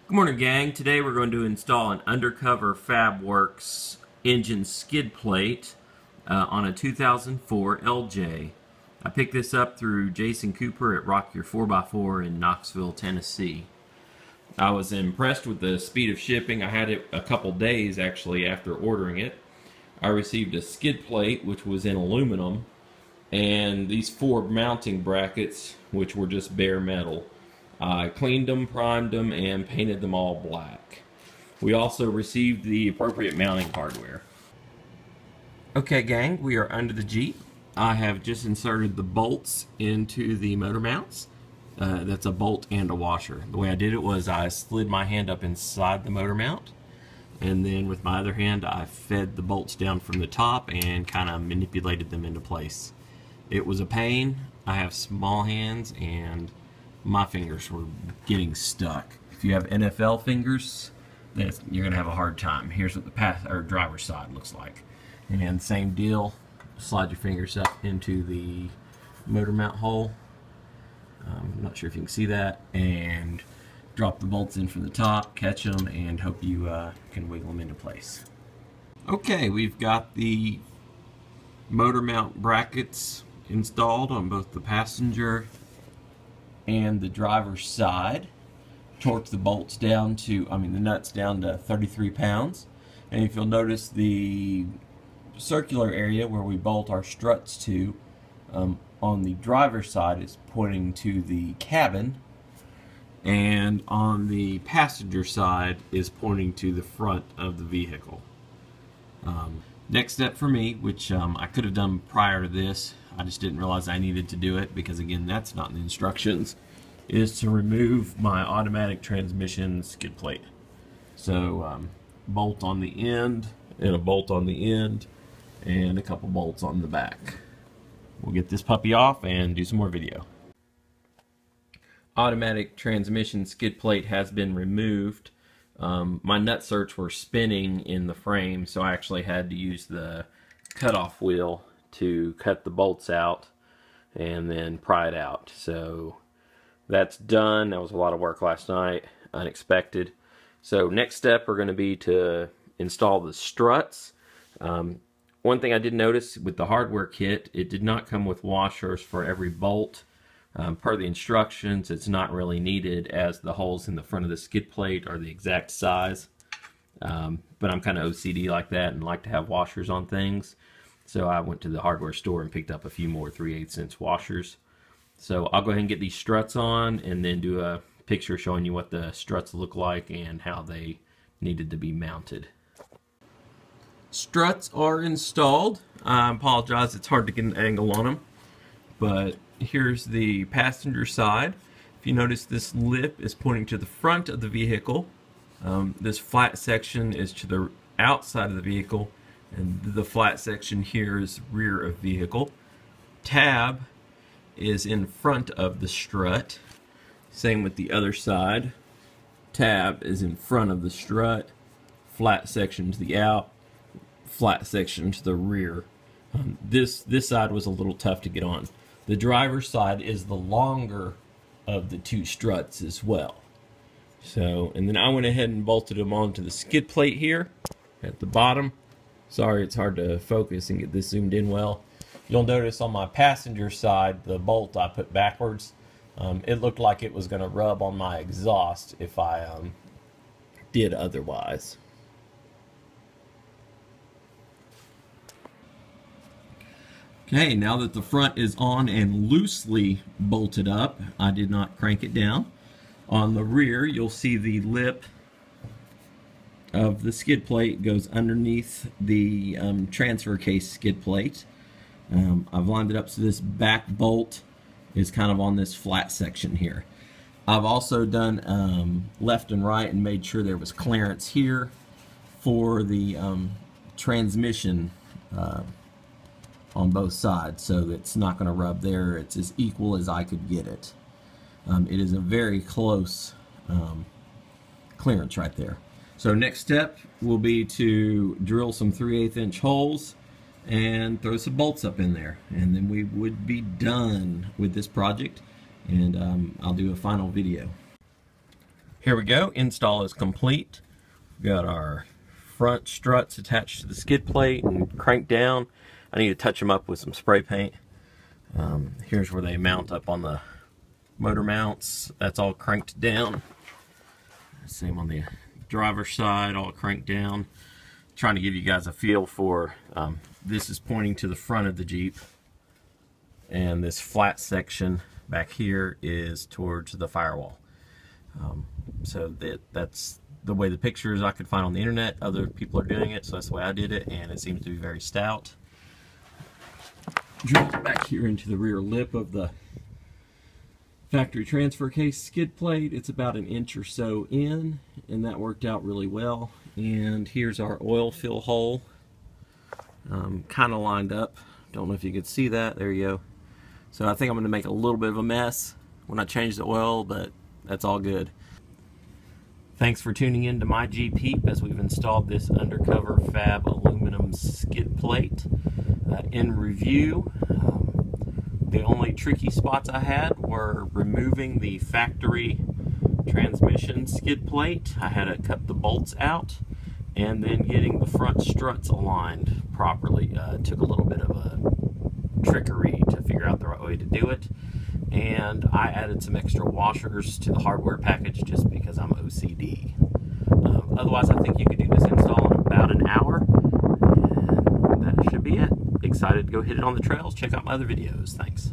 Good morning, gang. Today we're going to install an Undercover FabWorks engine skid plate on a 2004 LJ. I picked this up through Jason Cooper at Rock Your 4x4 in Knoxville, Tennessee. I was impressed with the speed of shipping. I had it a couple days actually after ordering it. I received a skid plate which was in aluminum and these 4 mounting brackets which were just bare metal. I cleaned them, primed them, and painted them all black. We also received the appropriate mounting hardware. Okay, gang, we are under the Jeep. I have just inserted the bolts into the motor mounts. That's a bolt and a washer. The way I did it was I slid my hand up inside the motor mount, and then with my other hand I fed the bolts down from the top and kind of manipulated them into place. It was a pain. I have small hands and my fingers were getting stuck. If you have NFL fingers, then you're going to have a hard time. Here's what the driver's side looks like. And same deal, slide your fingers up into the motor mount hole. I'm not sure if you can see that. And drop the bolts in from the top, catch them, and hope you can wiggle them into place. Okay, we've got the motor mount brackets installed on both the passenger and the driver's side. Torqued the bolts down to, the nuts down to 33 pounds. And if you'll notice, the circular area where we bolt our struts to on the driver's side is pointing to the cabin, and on the passenger side is pointing to the front of the vehicle. Next step for me, which I could have done prior to this, I just didn't realize I needed to do it because again that's not in the instructions, is to remove my automatic transmission skid plate. So bolt on the end and a bolt on the end and a couple bolts on the back. We'll get this puppy off and do some more video. Automatic transmission skid plate has been removed. My nut certs were spinning in the frame, so I actually had to use the cutoff wheel to cut the bolts out and then pry it out. So that's done. That was a lot of work last night, unexpected. So next step are going to be to install the struts. One thing I did notice with the hardware kit, it did not come with washers for every bolt. Per the instructions, it's not really needed as the holes in the front of the skid plate are the exact size. But I'm kind of OCD like that and like to have washers on things. So I went to the hardware store and picked up a few more 3/8" washers. So I'll go ahead and get these struts on and then do a picture showing you what the struts look like and how they needed to be mounted. Struts are installed. I apologize, it's hard to get an angle on them. But here's the passenger side. If you notice, this lip is pointing to the front of the vehicle. This flat section is to the outside of the vehicle, and the flat section here is rear of vehicle. Tab is in front of the strut. Same with the other side. Tab is in front of the strut. Flat section to the out. Flat section to the rear. This side was a little tough to get on. The driver's side is the longer of the two struts as well. So, and then I went ahead and bolted them onto the skid plate here at the bottom. Sorry, it's hard to focus and get this zoomed in well. You'll notice on my passenger side, the bolt I put backwards. It looked like it was going to rub on my exhaust if I did otherwise. Okay, now that the front is on and loosely bolted up, I did not crank it down. On the rear, you'll see the lip of the skid plate goes underneath the transfer case skid plate. I've lined it up so this back bolt is kind of on this flat section here. I've also done left and right and made sure there was clearance here for the transmission on both sides, so it's not going to rub there. It's as equal as I could get it. It is a very close clearance right there. So next step will be to drill some 3/8" holes and throw some bolts up in there, and then we would be done with this project, and I'll do a final video. Here we go, install is complete. We've got our front struts attached to the skid plate and cranked down. I need to touch them up with some spray paint. Here's where they mount up on the motor mounts. That's all cranked down. Same on the driver's side, all cranked down. Trying to give you guys a feel for, this is pointing to the front of the Jeep, and this flat section back here is towards the firewall. So that's the way the pictures I could find on the internet. Other people are doing it, so that's the way I did it, and it seems to be very stout. Drill it back here into the rear lip of the factory transfer case skid plate. It's about 1 inch or so in, and that worked out really well. And here's our oil fill hole, kind of lined up. Don't know if you could see that. There you go. So I think I'm going to make a little bit of a mess when I change the oil, but that's all good. Thanks for tuning in to my Jeep Heap as we've installed this Undercover Fab aluminum skid plate. In review, the only tricky spots I had were removing the factory transmission skid plate. I had to cut the bolts out, and then getting the front struts aligned properly. Took a little bit of a trickery to figure out the right way to do it. And I added some extra washers to the hardware package just because I'm OCD. Otherwise, I think you could do this install in about an hour, and that should be it. Excited to go hit it on the trails. Check out my other videos. Thanks.